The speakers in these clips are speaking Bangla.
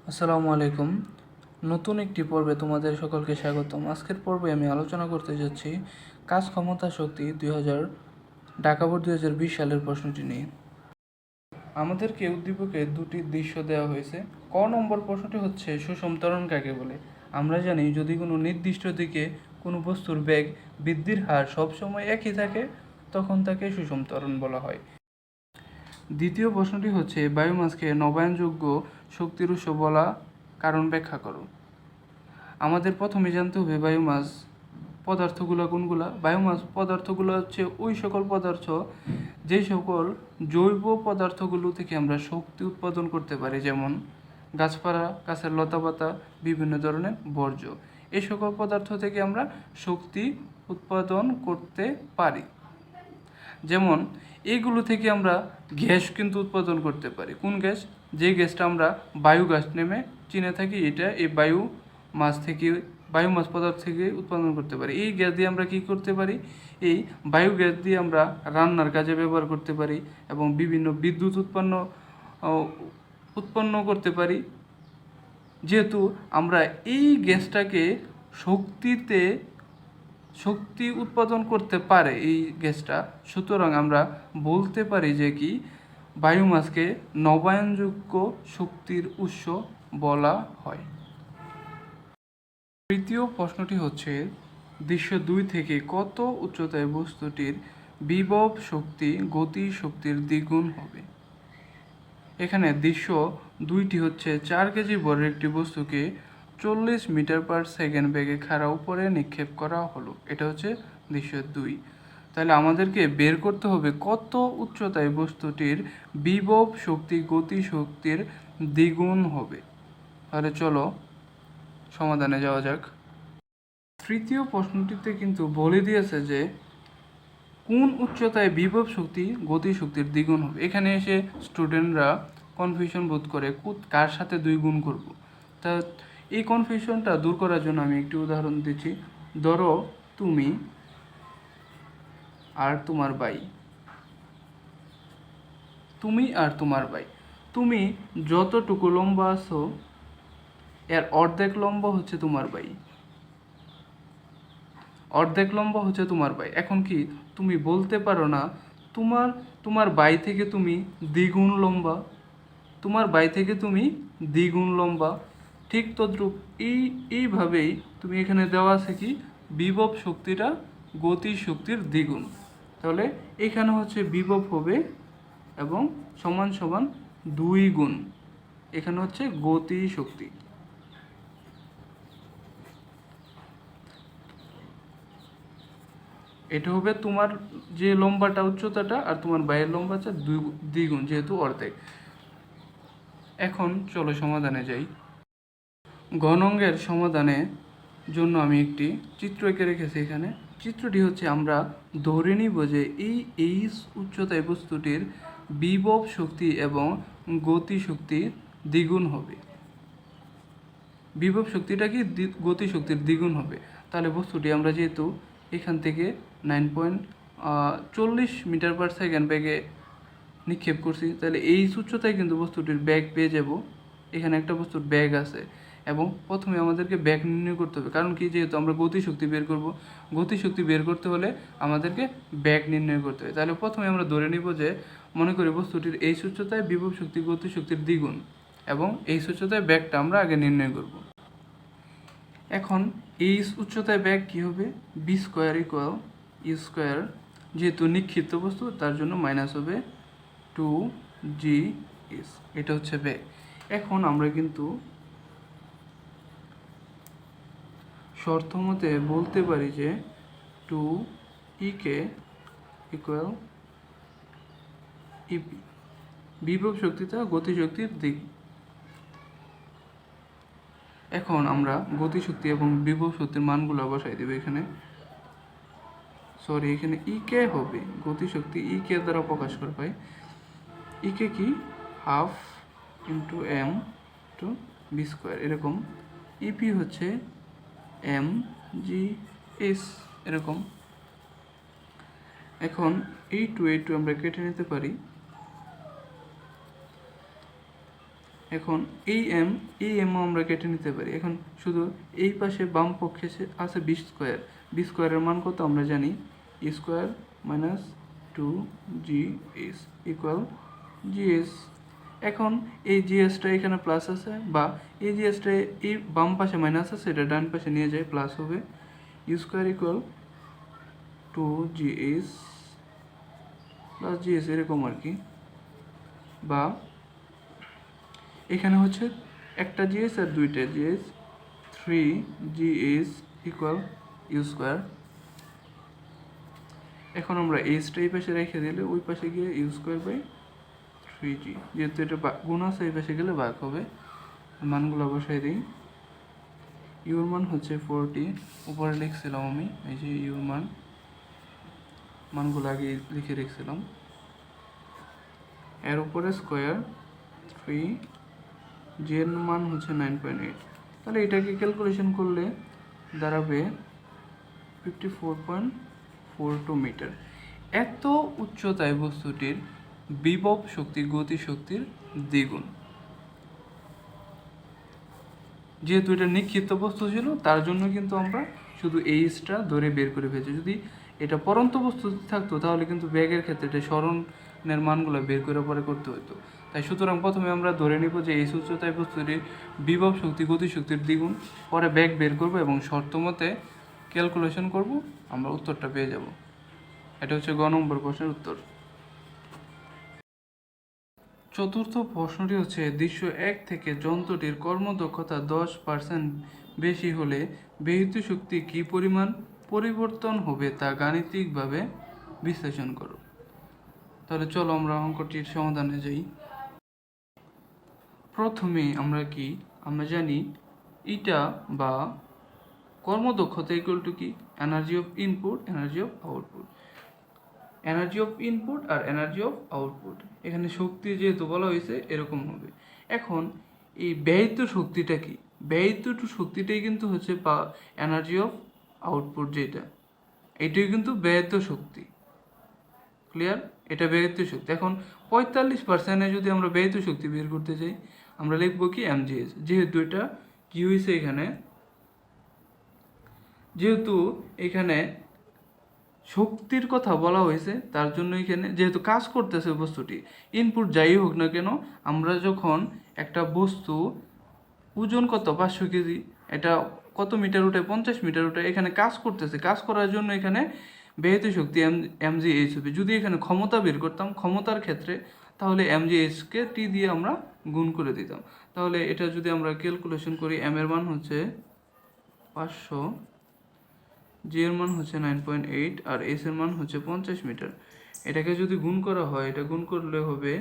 আসসালামু আলাইকুম। নতুন একটি পর্বে তোমাদের সকলকে স্বাগতম। আজকের পর্বে আমি আলোচনা করতে যাচ্ছি কাজ ক্ষমতা শক্তি 2000 ঢাকা বোর্ড 2020 সালের প্রশ্নটি নিয়ে। আমাদেরকে উদ্দীপকে দুটি দৃশ্য দেওয়া হয়েছে। ক নম্বর প্রশ্নটি হচ্ছে সুষম ত্বরণ কাকে বলে। আমরা জানি যদি কোনো নির্দিষ্ট দিকে কোনো বস্তুর বেগ বৃদ্ধির হার সবসময় একই থাকে তখন তাকে সুষম ত্বরণ বলা হয়। দ্বিতীয় প্রশ্নটি হচ্ছে বায়োমাসকে নবায়নযোগ্য শক্তির উৎস বলা কারণ ব্যাখ্যা করো। আমাদের প্রথমে জানতে হবে বায়োমাস পদার্থগুলো কোনগুলা। বায়োমাস পদার্থগুলো হচ্ছে ওই সকল পদার্থ যে সকল জৈব পদার্থগুলো থেকে আমরা শক্তি উৎপাদন করতে পারি, যেমন গাছপালা, গাছের লতাপাতা, বিভিন্ন ধরনের বর্জ্য। এই সকল পদার্থ থেকে আমরা শক্তি উৎপাদন করতে পারি। যেমন এইগুলো থেকে আমরা গ্যাস কিন্তু উৎপাদন করতে পারি। কোন গ্যাস? যে গ্যাসটা আমরা বায়ু গ্যাস নেমে চিনে থাকি, এটা এই বায়োমাস পদার্থ থেকে উৎপাদন করতে পারি। এই গ্যাস দিয়ে আমরা কি করতে পারি? এই বায়ু গ্যাস দিয়ে আমরা রান্নার কাজে ব্যবহার করতে পারি এবং বিভিন্ন বিদ্যুৎ উৎপন্ন করতে পারি। যেহেতু আমরা এই গ্যাসটাকে শক্তি উৎপাদন করতে পারে এই গ্যাসটা, সুতরাং আমরা বলতে পারি যে কি বায়োমাসকে নবায়নযোগ্য শক্তির উৎস বলা হয়। তৃতীয় প্রশ্নটি হচ্ছে দৃশ্য 2 থেকে কত উচ্চতায় বস্তুটির বিভব শক্তি গতি শক্তির দ্বিগুণ হবে। এখানে দৃশ্য 2টি হচ্ছে 4 কেজি ভরের একটি বস্তুকে 40 মিটার পার সেকেন্ড বেগে খাড়া উপরে নিক্ষেপ করা হলো। এটা হচ্ছে দৃশ্য 2। তাহলে আমাদেরকে বের করতে হবে কত উচ্চতায় বস্তুটির বিভব শক্তি গতি শক্তির দ্বিগুণ হবে। তাহলে চলো সমাধানে যাওয়া যাক। তৃতীয় প্রশ্নটিতে কিন্তু বলে দিয়েছে যে কোন উচ্চতায় বিভব শক্তি গতি শক্তির দ্বিগুণ হবে। এখানে এসে স্টুডেন্টরা কনফিউশন বোধ করে কার সাথে 2 গুণ করব। তা এই কনফিউশনটা দূর করার জন্য আমি একটি উদাহরণ দিচ্ছি। ধরো তুমি আর তোমার ভাই, তুমি যতটুকু লম্বা আছো এর অর্ধেক লম্বা হচ্ছে তোমার ভাই। এখন কি তুমি বলতে পারো না তোমার ভাই থেকে তুমি দ্বিগুণ লম্বা? ঠিক তদ্রূপ এইভাবেই তুমি এখানে দেওয়া আছে কি বিভব শক্তিটা গতি শক্তির দ্বিগুণ। তাহলে এখানে হচ্ছে বিভব হবে এবং সমান সমান 2 গুণ, এখানে হচ্ছে গতি শক্তি। এটা হবে তোমার যে লম্বাটা উচ্চতাটা আর তোমার বাইরের লম্বাটা দ্বিগুণ, যেহেতু অর্ধেক। এখন চলো সমাধানে যাই। ঘনকের সমাধানের জন্য আমি একটি চিত্র এঁকে রেখেছি। এখানে চিত্রটি হচ্ছে আমরা ধরে নিব যে এই উচ্চতায় বস্তুটির বিভব শক্তি এবং গতি শক্তি দ্বিগুণ হবে। বিভব শক্তিটা কি গতি শক্তির দ্বিগুণ হবে। তাহলে বস্তুটি আমরা যেহেতু এখান থেকে 9.40 মিটার পার সেকেন্ড বেগে নিক্ষেপ করছি, তাহলে এই উচ্চতায় কিন্তু বস্তুটির ব্যাগ পেয়ে যাব। এখানে একটা বস্তুর ব্যাগ আছে এবং প্রথমে আমাদেরকে ব্যাগ নির্ণয় করতে হবে। কারণ কি, যেহেতু আমরা গতিশক্তি বের করব, গতিশক্তি বের করতে হলে আমাদেরকে ব্যাগ নির্ণয় করতে হবে। তাহলে প্রথমে আমরা ধরে নিব যে মনে করি বস্তুটির এই উচ্চতায় বিভব শক্তি গতিশক্তির দ্বিগুণ এবং এই উচ্চতায় ব্যাগটা আমরা আগে নির্ণয় করব। এখন এই উচ্চতায় ব্যাগ কী হবে? V square equal u square, যেহেতু নিক্ষিপ্ত বস্তু তার জন্য মাইনাস হবে 2g's। এটা হচ্ছে ব্যাগ। এখন আমরা কিন্তু শর্ত মতে বলতে পারি যে 2ek ইকুয়াল ইপি, বিভব শক্তিটা গতিশক্তির দিক। এখন আমরা গতিশক্তি এবং বিভব শক্তির মানগুলো বসাই দেব এখানে। এখানে ইকে হবে, গতিশক্তি ইকে দ্বারা প্রকাশ করা হয়। ইকে কি? 1/2 × m × b স্কোয়ার, এরকম। ইপি হচ্ছে mg's, এরকম। এখন এই টু আমরা কেটে নিতে পারি। এখন এই এমও আমরা কেটে নিতে পারি। এখন শুধু এই পাশে বাম পক্ষে আছে বি স্কোয়ার। বি স্কোয়ারের মান কত আমরা জানি, E square minus 2GS equal GS। এখন এই জিএসটা এখানে প্লাস আছে, বা এই জিএসটা এই বাম পাশে মাইনাস আছে, এটা ডান পাশে নিয়ে যায় প্লাস হবে। U square equal 2GS plus GS এরকম আর কি। বা এখানে হচ্ছে একটা জিএস আর দুইটা GS, 3GS equal u square. এখন আমরা এইচটা এই পাশে রেখে দিলে ওই পাশে গিয়ে ইউ স্কোয়ার বাই 3G, যেহেতু এটা গুণ আছে এই পাশে গেলে ভাগ হবে। মানগুলো বসাই দিই। ইউর মান হচ্ছে 40, উপরে লিখছিলাম আমি, এই যে ইউর মানগুলো আগে লিখে রেখেছিলাম। এর উপরে স্কোয়ার 3G এর মান হচ্ছে 9.8। তাহলে এটাকে ক্যালকুলেশন করলে দাঁড়াবে 54.42 মিটার। এত উচ্চতায় বস্তুটির বিভব শক্তি গতিশক্তির দ্বিগুণ। যেহেতু এটা নিক্ষিপ্ত বস্তু ছিল, তার জন্য কিন্তু আমরা শুধু এইচটা ধরে বের করে ফেলছি। যদি এটা পরন্ত বস্তু থাকতো তাহলে কিন্তু ব্যাগের ক্ষেত্রে এটা স্মরণের মানগুলো বের করে পরে করতে হতো। তাই সুতরাং প্রথমে আমরা ধরে নিব যে এই উচ্চতায় বস্তুটির বিভব শক্তি গতিশক্তির দ্বিগুণ, পরে ব্যাগ বের করব এবং শর্ত মতে ক্যালকুলেশন করব, আমরা উত্তরটা পেয়ে যাব। এটা হচ্ছে গ নম্বর প্রশ্নের উত্তর। চতুর্থ প্রশ্নটি হচ্ছে, দৃশ্য 1 থেকে যন্ত্রটির কর্মদক্ষতা 10% বেশি হলে ব্যয়িত শক্তি কী পরিমাণ পরিবর্তন হবে তা গাণিতিকভাবে বিশ্লেষণ করো। তাহলে চলো আমরা অঙ্কটির সমাধানে যাই। প্রথমে আমরা জানি ইটা বা কর্মদক্ষতা ইকুয়াল টু কি, energy of input, energy of output. Energy of input আর এনার্জি অফ আউটপুট, এখানে শক্তি যেহেতু বলা হয়েছে এরকম হবে। এখন এই ব্যয়িত শক্তিটা কি, ব্যয়িত শক্তিটাই কিন্তু হচ্ছে এনার্জি অফ আউটপুট, যেটা এটাই কিন্তু ব্যয়িত শক্তি। ক্লিয়ার? এটা ব্যয়িত শক্তি। এখন 45% যদি আমরা ব্যয়িত শক্তি বের করতে চাই, আমরা লিখবো কি এমজিএস। যেহেতু এটা কি হয়েছে এখানে, যেহেতু এখানে শক্তির কথা বলা হয়েছে, তার জন্য এখানে যেহেতু কাজ করতেছে বস্তুটি, ইনপুট যাই হোক না কেন, আমরা যখন একটা বস্তু ওজন কত 500 কেজি, এটা কত মিটার উঠে, 50 মিটার উঠে, এখানে কাজ করতেছে, কাজ করার জন্য এখানে ব্যয়িত শক্তি এমজিএইচ হবে। যদি এখানে ক্ষমতা বের করতাম ক্ষমতার ক্ষেত্রে, তাহলে এমজিএইচকে টি দিয়ে আমরা গুণ করে দিতাম। তাহলে এটা যদি আমরা ক্যালকুলেশন করি, এম এর মান হচ্ছে 500, জি এর মান হচ্ছে 9.8 আর এস এর মান হচ্ছে 50 মিটার। এটাকে যদি গুণ করা হয়, এটা গুণ করলে হবে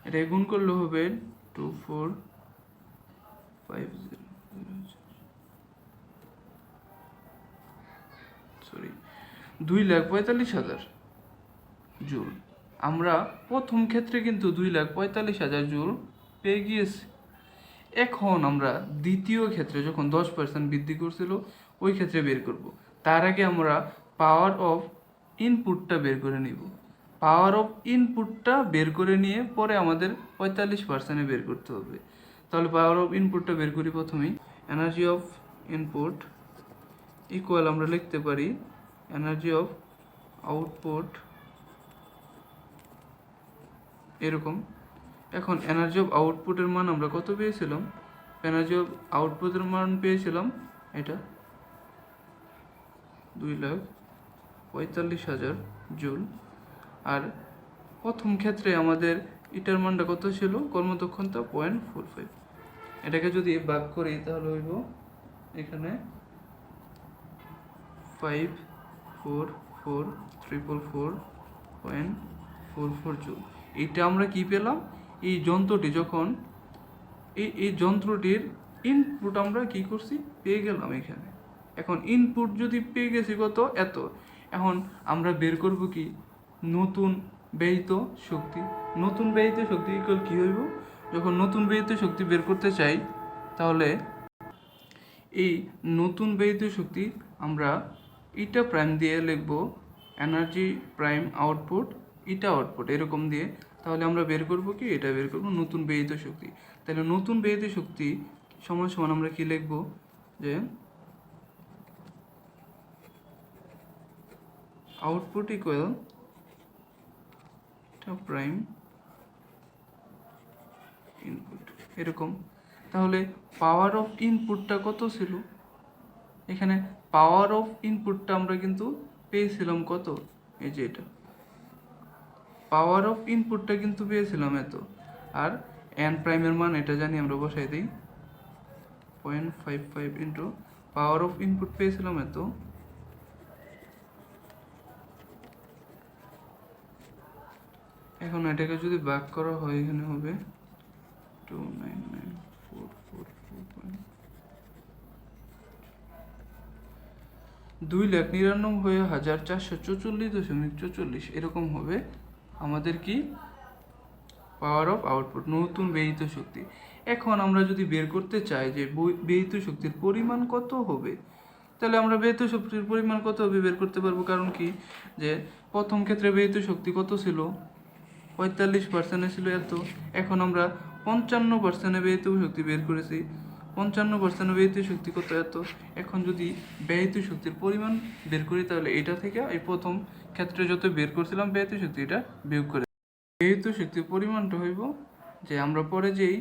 এটাকে গুণ করলে হবে 2450 2,45,000 জুল। আমরা প্রথম ক্ষেত্রে কিন্তু 2,45,000 জুল পেয়ে গিয়েছি। এখন আমরা দ্বিতীয় ক্ষেত্রে যখন 10% বৃদ্ধি করছিল ওই ক্ষেত্রে বের করব। তার আগে আমরা পাওয়ার অফ ইনপুটটা বের করে নিব। পাওয়ার অফ ইনপুটটা বের করে নিয়ে পরে আমাদের 45% বের করতে হবে। তাহলে পাওয়ার অফ ইনপুটটা বের করি প্রথমেই। এনার্জি অফ ইনপুট ইকুয়াল আমরা লিখতে পারি এনার্জি অফ আউটপুট, এরকম। এখন এনার্জি অফ আউটপুটের মান আমরা কত পেয়েছিলাম, এনার্জি অফ আউটপুটের মান পেয়েছিলাম এটা 2,45,000 জুল। আর প্রথম ক্ষেত্রে আমাদের এটার মানটা কত ছিল, কর্মদক্ষতা 0.45। এটাকে যদি ভাগ করি তাহলে হইব এখানে 544,444.44 জুল। এইটা আমরা কি পেলাম, এই যন্ত্রটি যখন এই যন্ত্রটির ইনপুট আমরা কি করছি পেয়ে গেলাম এখানে। এখন ইনপুট যদি পেয়ে গেছি কত, এত, এখন আমরা বের করব কি নতুন ব্যয়িত শক্তি। নতুন ব্যয়িত শক্তি ইকুয়াল কি হইব, যখন নতুন ব্যয়িত শক্তি বের করতে চাই তাহলে এই নতুন ব্যয়িত শক্তি আমরা ইটা প্রাইম দিয়ে লিখব এনার্জি প্রাইম আউটপুট ইটা আউটপুট এরকম দিয়ে, তাহলে আমরা বের করব কি, এটা বের করব নতুন ব্যয়িত শক্তি। তাহলে নতুন ব্যয়িত শক্তি সমান সমান আমরা কি লিখব, যে আউটপুট ইকুয়াল প্রাইম ইনপুট এরকম। তাহলে পাওয়ার অফ ইনপুটটা কত ছিল, এখানে পাওয়ার অফ ইনপুটটা আমরা কিন্তু পেয়েছিলাম কত, এই যে এটা পাওয়ার অফ ইনপুটটা কিন্তু পেয়েছিলাম এত, আর এন প্রাইমের মান এটা জানি আমরা বসাই দিই 0.55 ইন্টু পাওয়ার অফ ইনপুট পেয়েছিলাম এত, এখন এটাকে যদি ভাগ করা হয় এখানে হবে 299,444 2,99,444.44 এরকম হবে আমাদের কি পাওয়ার অফ আউটপুট নতুন ব্যয়িত শক্তি। এখন আমরা যদি বের করতে চাই যে ব্যয়িত শক্তির পরিমাণ কত হবে, তাহলে আমরা ব্যয়িত শক্তির পরিমাণ কত হবে বের করতে পারবো। কারণ কি, যে প্রথম ক্ষেত্রে ব্যয়িত শক্তি কত ছিল, 45% ছিল এত, এখন আমরা 55% ব্যয়িত শক্তি বের করেছি, 55% ব্যয়িত শক্তি কত এত। এখন যদি ব্যয়িত শক্তির পরিমাণ বের করি, তাহলে এটা থেকে এই প্রথম ক্ষেত্রে যত বের করছিলাম ব্যয়িত শক্তি এটা বিয়োগ করে ব্যয়িত শক্তির পরিমাণটা হইব, যে আমরা পরে যেই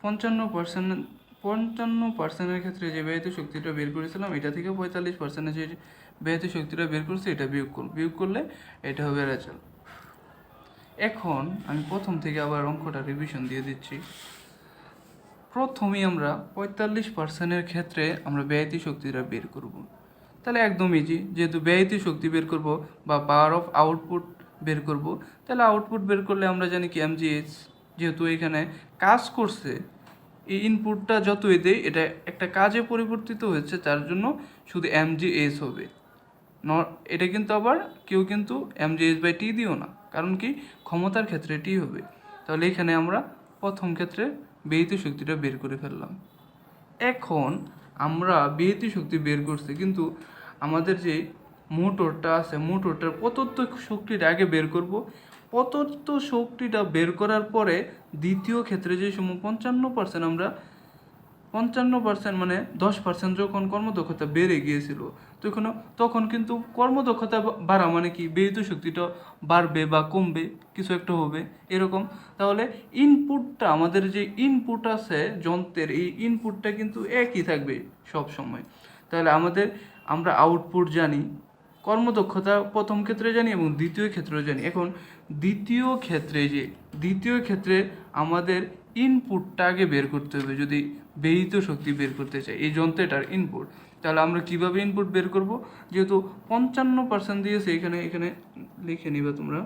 55% ক্ষেত্রে যে ব্যয়িত শক্তিটা বের করেছিলাম এটা থেকে 45% যে ব্যয়িত শক্তিটা বের করছি এটা বিয়োগ করলে এটা হবে রেজাল্ট। এখন আমি প্রথম থেকে আবার অঙ্কটা রিভিশন দিয়ে দিচ্ছি। প্রথমেই আমরা 45%-এর ক্ষেত্রে আমরা ব্যয়িত শক্তিটা বের করব। তাহলে একদম ইজি, যেহেতু ব্যয়িত শক্তি বের করব বা পাওয়ার অফ আউটপুট বের করব, তাহলে আউটপুট বের করলে আমরা জানি কি এমজিএইচ, যেহেতু এখানে কাজ করছে, এই ইনপুটটা যতই দেয় এটা একটা কাজে পরিবর্তিত হয়েছে, তার জন্য শুধু এমজিএইচ হবে। এটা কিন্তু আবার কেউ কিন্তু mgh/t দিও না, কারণ কি ক্ষমতার ক্ষেত্রে টি হবে। তাহলে এখানে আমরা প্রথম ক্ষেত্রে ব্যয়িত শক্তিটা বের করে ফেললাম। এখন আমরা ব্যয়িত শক্তি বের করছি, কিন্তু আমাদের যে মোটরটা আছে মোটরটার প্রদত্ত শক্তিটা আগে বের করব। প্রদত্ত শক্তিটা বের করার পরে দ্বিতীয় ক্ষেত্রে যে সময় 55% আমরা 55% মানে 10% যখন কর্মদক্ষতা বেড়ে গিয়েছিল, তখন কিন্তু কর্মদক্ষতা বাড়া মানে কি ব্যয়িত শক্তিটা বাড়বে বা কমবে, কিছু একটা হবে এরকম। তাহলে ইনপুটটা আমাদের যে ইনপুট আছে যন্ত্রের, এই ইনপুটটা কিন্তু একই থাকবে সব সময়। তাহলে আমরা আউটপুট জানি, কর্মদক্ষতা প্রথম ক্ষেত্রে জানি এবং দ্বিতীয় ক্ষেত্রেও জানি। এখন দ্বিতীয় ক্ষেত্রে আমাদের ইনপুটটা আগে বের করতে হবে। যদি ব্যয়িত শক্তি বের করতে চাই এই যন্ত্রটার ইনপুট, তাহলে আমরা কিভাবে ইনপুট বের করব, যেহেতু 55% দিয়েছে এখানে লিখে নিবা তোমরা।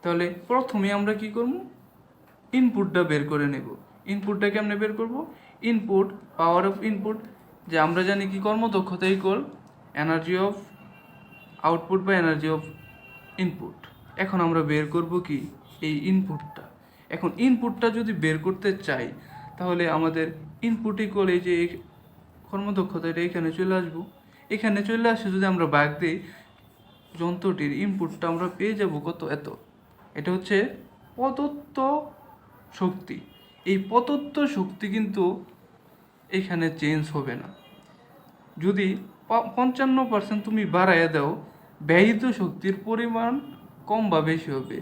তাহলে প্রথমে আমরা কি করব, ইনপুটটা বের করে নেব। ইনপুটটা কেমনে বের করব, ইনপুট পাওয়ার অফ ইনপুট, যে আমরা জানি কি কর্মদক্ষতা ইকুয়াল এনার্জি অফ আউটপুট বা এনার্জি অফ ইনপুট। এখন আমরা বের করব কি এই ইনপুটটা। এখন ইনপুটটা যদি বের করতে চাই, তাহলে আমাদের ইনপুট ইকুয়াল এই যে কর্মদক্ষতা এটা এখানে চলে আসবো। এখানে চলে আসে যদি আমরা ভাগ দিই, যন্ত্রটির ইনপুটটা আমরা পেয়ে যাব কত এত। এটা হচ্ছে প্রদত্ত শক্তি। এই প্রদত্ত শক্তি কিন্তু এখানে চেঞ্জ হবে না। যদি 55% তুমি বাড়াইয়া দাও, ব্যয়িত শক্তির পরিমাণ কম বা বেশি হবে।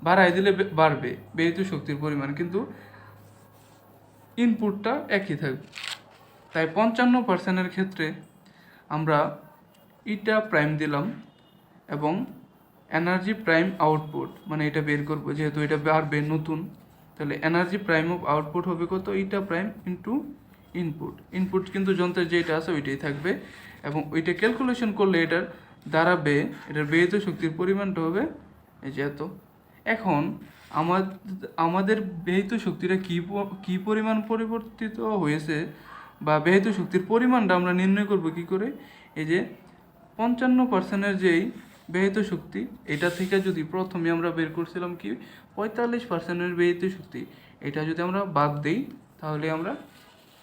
বাড়াই দিলে বাড়বে ব্যয়িত শক্তির পরিমাণ, কিন্তু ইনপুটটা একই থাকবে। তাই 55%-এর ক্ষেত্রে আমরা ইটা প্রাইম দিলাম এবং এনার্জি প্রাইম আউটপুট মানে এটা বের করব, যেহেতু এটা বাড়বে নতুন। তাহলে এনার্জি প্রাইম অফ আউটপুট হবে কত, ইটা প্রাইম ইন্টু ইনপুট কিন্তু যন্ত্রের যেটা আছে ওইটাই থাকবে, এবং ওইটা ক্যালকুলেশন করলে এটার দাঁড়াবে, এটার ব্যয়িত শক্তির পরিমাণটা হবে এই যে এত। এখন আমাদের ব্যয়িত শক্তিটা কি পরিমাণ পরিবর্তিত হয়েছে বা ব্যয়িত শক্তির পরিমাণটা আমরা নির্ণয় করব কি করে, এই যে 55%-এর যেই ব্যয়িত শক্তি এটা থেকে যদি প্রথমে আমরা বের করছিলাম কি 45%-এর ব্যয়িত শক্তি, এটা যদি আমরা বাদ দিই, তাহলে আমরা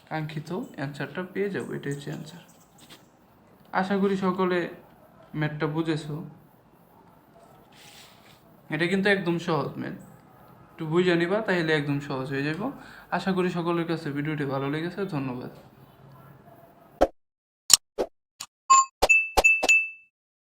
কাঙ্ক্ষিত অ্যান্সারটা পেয়ে যাবো। এটাই হচ্ছে অ্যান্সার। আশা করি সকলে ম্যাথটা বুঝেছো। এটা কিন্তু একদম সহজ ম্যাথ, একটু বুঝে নিবা তাহলে একদম সহজ হয়ে যাব। আশা করি সকলের কাছে ভিডিওটি ভালো লেগেছে। ধন্যবাদ।